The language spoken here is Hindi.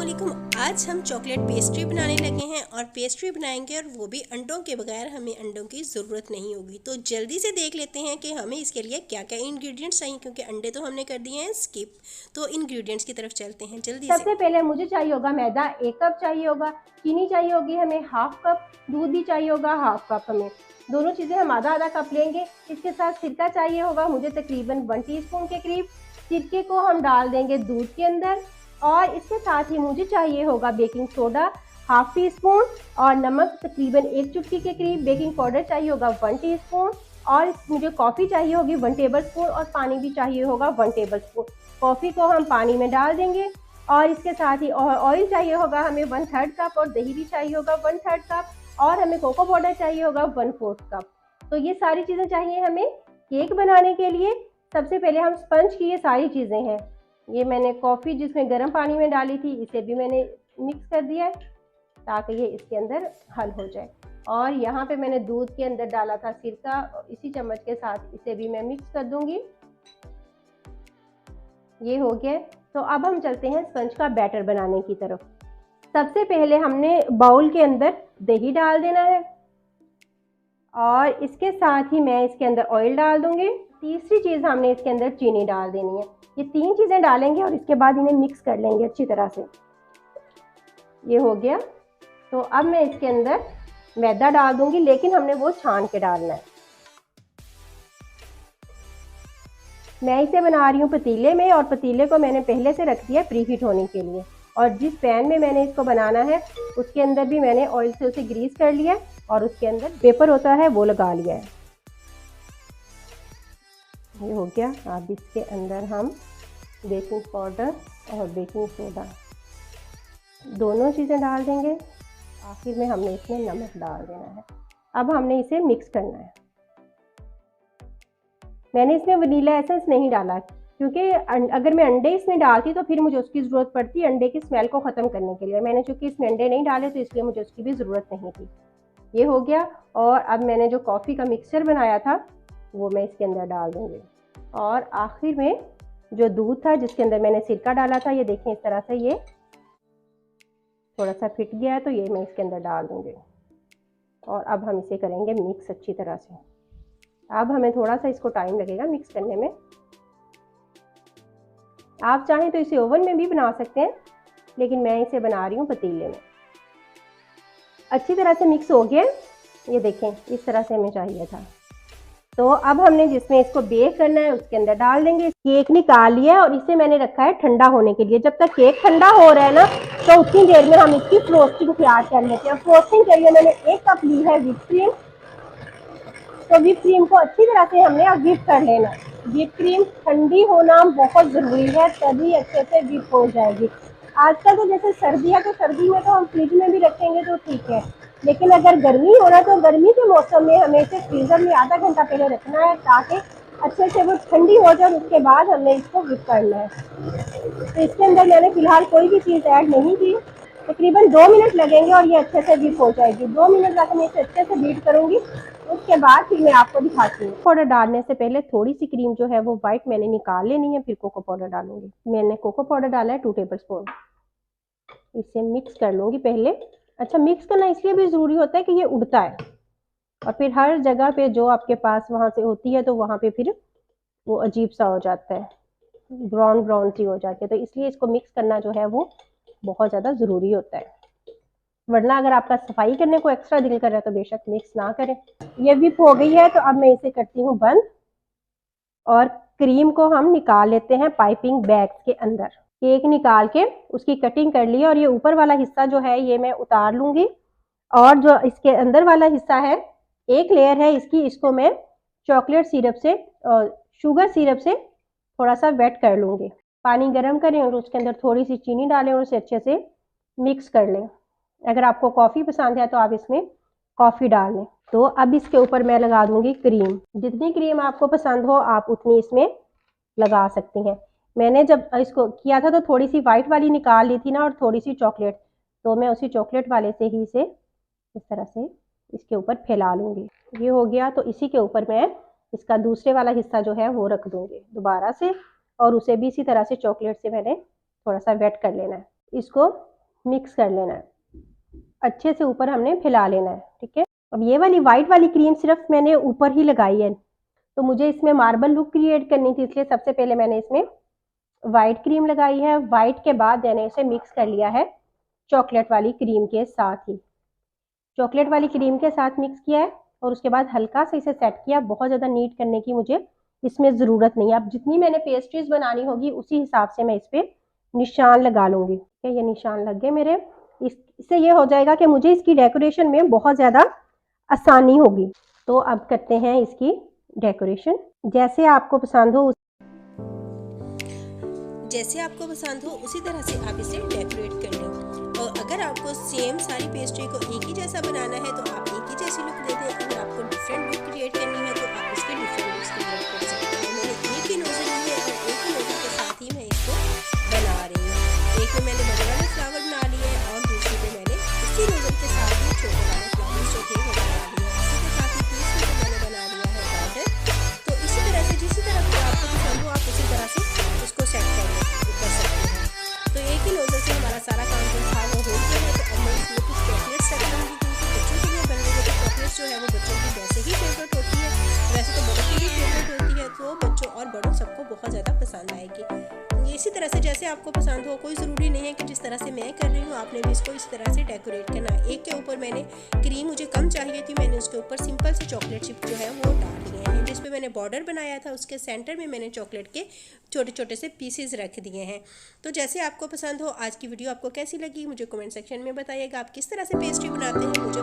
अस्सलामुअलैकुम। आज हम चॉकलेट पेस्ट्री बनाने लगे हैं और पेस्ट्री बनाएंगे और वो भी अंडों के बगैर। हमें अंडों की ज़रूरत नहीं होगी, तो जल्दी से देख लेते हैं कि हमें इसके लिए क्या क्या इंग्रेडिएंट्स चाहिए, क्योंकि अंडे तो हमने कर दिए हैं स्किप। तो इंग्रेडिएंट्स की तरफ चलते हैं जल्दी से। सबसे पहले मुझे चाहिए होगा मैदा 1 कप चाहिए होगा, चीनी चाहिए होगी हमें हाफ कप, दूध भी चाहिए होगा हाफ कप। हमें दोनों चीज़ें हम आधा आधा कप लेंगे। इसके साथ सिरका चाहिए होगा मुझे तकरीबन 1 टीस्पून के करीब। सिरके को हम डाल देंगे दूध के अंदर। और इसके साथ ही मुझे चाहिए होगा baking soda half tea spoon और नमक तकरीबन 1 चुटकी के करीब। बेकिंग पाउडर चाहिए होगा 1 टीस्पून और मुझे कॉफ़ी चाहिए होगी 1 टेबल स्पून और पानी भी चाहिए होगा 1 टेबल स्पून। कॉफ़ी को हम पानी में डाल देंगे और इसके साथ ही ऑयल चाहिए होगा हमें 1/3 कप और दही भी चाहिए होगा 1/3 कप और हमें कोको पाउडर चाहिए होगा 1/4 कप। तो ये सारी चीज़ें चाहिए हमें केक बनाने के लिए। सबसे पहले हम स्पंज की ये सारी चीज़ें हैं। ये मैंने कॉफ़ी जिसमें गर्म पानी में डाली थी इसे भी मैंने मिक्स कर दिया है ताकि ये इसके अंदर हल हो जाए। और यहाँ पे मैंने दूध के अंदर डाला था सिरका, इसी चम्मच के साथ इसे भी मैं मिक्स कर दूंगी। ये हो गया। तो अब हम चलते हैं स्पंज का बैटर बनाने की तरफ। सबसे पहले हमने बाउल के अंदर दही डाल देना है और इसके साथ ही मैं इसके अंदर ऑयल डाल दूंगी। तीसरी चीज़ हमने इसके अंदर चीनी डाल देनी है। ये 3 चीज़ें डालेंगे और इसके बाद इन्हें मिक्स कर लेंगे अच्छी तरह से। ये हो गया। तो अब मैं इसके अंदर मैदा डाल दूंगी, लेकिन हमने वो छान के डालना है। मैं इसे बना रही हूँ पतीले में और पतीले को मैंने पहले से रख दिया प्री हीट होने के लिए। और जिस पैन में मैंने इसको बनाना है उसके अंदर भी मैंने ऑयल से उसे ग्रीस कर लिया और उसके अंदर पेपर होता है वो लगा लिया है। ये हो गया। अब इसके अंदर हम बेकिंग पाउडर और बेकिंग सोडा दोनों चीज़ें डाल देंगे। आखिर में हमने इसमें नमक डाल देना है। अब हमने इसे मिक्स करना है। मैंने इसमें वनीला एसेंस नहीं डाला क्योंकि अगर मैं अंडे इसमें डालती तो फिर मुझे उसकी ज़रूरत पड़ती अंडे की स्मेल को ख़त्म करने के लिए। मैंने चूँकि इसमें अंडे नहीं डाले तो इसलिए मुझे उसकी भी ज़रूरत नहीं थी। ये हो गया। और अब मैंने जो कॉफ़ी का मिक्सचर बनाया था वो मैं इसके अंदर डाल दूँगी। और आखिर में जो दूध था जिसके अंदर मैंने सिरका डाला था, ये देखें इस तरह से ये थोड़ा सा फिट गया है, तो ये मैं इसके अंदर डाल दूँगी। और अब हम इसे करेंगे मिक्स अच्छी तरह से। अब हमें थोड़ा सा इसको टाइम लगेगा मिक्स करने में। आप चाहें तो इसे ओवन में भी बना सकते हैं, लेकिन मैं इसे बना रही हूँ पतीले में। अच्छी तरह से मिक्स हो गया। ये देखें इस तरह से हमें चाहिए था। तो अब हमने जिसमें इसको बेक करना है उसके अंदर डाल देंगे। केक निकाल लिया और इसे मैंने रखा है ठंडा होने के लिए। जब तक केक ठंडा हो रहा है ना तो उतनी देर में हम इसकी फ्रोस्टिंग तैयार कर लेते हैं। फ्रोस्टिंग के लिए मैंने 1 कप ली है व्हिप क्रीम। तो व्हिप क्रीम को अच्छी तरह से हमने अब व्हिप कर लेना है। व्हिप क्रीम ठंडी होना बहुत ज़रूरी है, तभी अच्छे से व्हिप हो जाएगी। आजकल तो जैसे सर्दी है तो सर्दी में तो हम फ्रिज में भी रखेंगे तो ठीक है, लेकिन अगर गर्मी हो रहा तो गर्मी के मौसम में हमें इसे फ्रीज़र में आधा घंटा पहले रखना है ताकि अच्छे से वो ठंडी हो जाए। उसके बाद हमने इसको व्हिप करना है। तो इसके अंदर मैंने फ़िलहाल कोई भी चीज़ ऐड नहीं की। तकरीबन 2 मिनट लगेंगे और ये अच्छे से व्हिप हो जाएगी। 2 मिनट तक मैं इसे अच्छे से बीट करूँगी। उसके बाद फिर मैं आपको दिखाती हूँ। पाउडर डालने से पहले थोड़ी सी क्रीम जो है वो वाइट मैंने निकाल लेनी है, फिर कोको पाउडर डालूंगी। मैंने कोको पाउडर डाला है 2 टेबल स्पून। इसे मिक्स कर लूँगी पहले। अच्छा, मिक्स करना इसलिए भी ज़रूरी होता है कि ये उड़ता है और फिर हर जगह पे जो आपके पास वहाँ से होती है तो वहाँ पे फिर वो अजीब सा हो जाता है, ब्राउन ब्राउन सी हो जाती है। तो इसलिए इसको मिक्स करना जो है वो बहुत ज़्यादा ज़रूरी होता है। वरना अगर आपका सफाई करने को एक्स्ट्रा दिल कर रहा है तो बेशक मिक्स ना करें। ये व्हिप हो गई है तो अब मैं इसे करती हूँ बंद और क्रीम को हम निकाल लेते हैं पाइपिंग बैग्स के अंदर। केक निकाल के उसकी कटिंग कर ली और ये ऊपर वाला हिस्सा जो है ये मैं उतार लूँगी और जो इसके अंदर वाला हिस्सा है एक लेयर है इसकी, इसको मैं चॉकलेट सिरप से शुगर सिरप से थोड़ा सा वेट कर लूँगी। पानी गर्म करें और उसके अंदर थोड़ी सी चीनी डालें और उसे अच्छे से मिक्स कर लें। अगर आपको कॉफ़ी पसंद है तो आप इसमें कॉफ़ी डाल लें। तो अब इसके ऊपर मैं लगा दूंगी क्रीम। जितनी क्रीम आपको पसंद हो आप उतनी इसमें लगा सकती हैं। मैंने जब इसको किया था तो थोड़ी सी वाइट वाली निकाल ली थी ना और थोड़ी सी चॉकलेट, तो मैं उसी चॉकलेट वाले से ही इसे इस तरह से इसके ऊपर फैला लूँगी। ये हो गया। तो इसी के ऊपर मैं इसका दूसरे वाला हिस्सा जो है वो रख दूँगी दोबारा से और उसे भी इसी तरह से चॉकलेट से मैंने थोड़ा सा वेट कर लेना है। इसको मिक्स कर लेना है, अच्छे से ऊपर हमने फैला लेना है। ठीक है, अब ये वाली वाइट वाली क्रीम सिर्फ मैंने ऊपर ही लगाई है, तो मुझे इसमें मार्बल लुक क्रिएट करनी थी, इसलिए सबसे पहले मैंने इसमें वाइट क्रीम लगाई है। वाइट के बाद मैंने इसे मिक्स कर लिया है चॉकलेट वाली क्रीम के साथ ही, चॉकलेट वाली क्रीम के साथ मिक्स किया है और उसके बाद हल्का से इसे सेट किया। बहुत ज़्यादा नीट करने की मुझे इसमें ज़रूरत नहीं है। अब जितनी मैंने पेस्ट्रीज बनानी होगी उसी हिसाब से मैं इस पर निशान लगा लूँगी। ठीक है, ये निशान लग गए मेरे। इससे ये हो जाएगा कि मुझे इसकी डेकोरेशन में बहुत ज़्यादा आसानी होगी। तो अब करते हैं इसकी डेकोरेशन जैसे आपको पसंद हो उसी तरह से आप इसे डेकोरेट कर लें। और अगर आपको सेम सारी पेस्ट्री को एक ही जैसा बनाना है तो आप एक ही जैसी लुक दे दें। अगर आपको डिफरेंट लुक क्रिएट करनी है तो आप इसके डिफरेंट लुक्स क्रिएट कर सकते हैं। मैंने एक ही नोजल ली है और एक ही नोजल के साथ ही मैं इसको बना रही हूँ। एक में मैंने बड़े वाले फ्लावर बना लिए हैं और दूसरे पे मैंने इसी नोजल के साथ ही छोटे वाले फ्लावर्स जो थे वो बना लिए हैं। इसी के साथ ही तीसरे पे मैंने बना लिया है बॉर्डर। तो इसी तरह से जिस तरह से आपको पसंद हो आप उसी तरह से उसको सेट कर सकते हैं। तो एक ही नोजल से हमारा सारा काम जो था वो हो गया है। तो अब मैं इसमें कुछ चॉकलेट्स रख लूँगी, क्योंकि बच्चों के लिए बनने वाली चॉकलेट्स जो है वो बच्चों की वैसे ही फेवरेट होती है, वैसे तो बड़ों की भी फेवरेट होती है, तो बच्चों और बड़ों सबको बहुत ज़्यादा पसंद आएगी। इसी तरह से जैसे आपको पसंद हो, कोई ज़रूरी नहीं है कि जिस तरह से मैं कर रही हूँ आपने भी इसको इस तरह से डेकोरेट करना है। एक के ऊपर मैंने क्रीम मुझे कम चाहिए थी, मैंने उसके ऊपर सिंपल से चॉकलेट चिप जो है वो डाल लिए हैं। जिस पे मैंने बॉर्डर बनाया था उसके सेंटर में मैंने चॉकलेट के छोटे छोटे से पीसेस रख दिए हैं। तो जैसे आपको पसंद हो। आज की वीडियो आपको कैसी लगी मुझे कमेंट सेक्शन में बताइएगा। आप किस तरह से पेस्ट्री बनाते हैं मुझे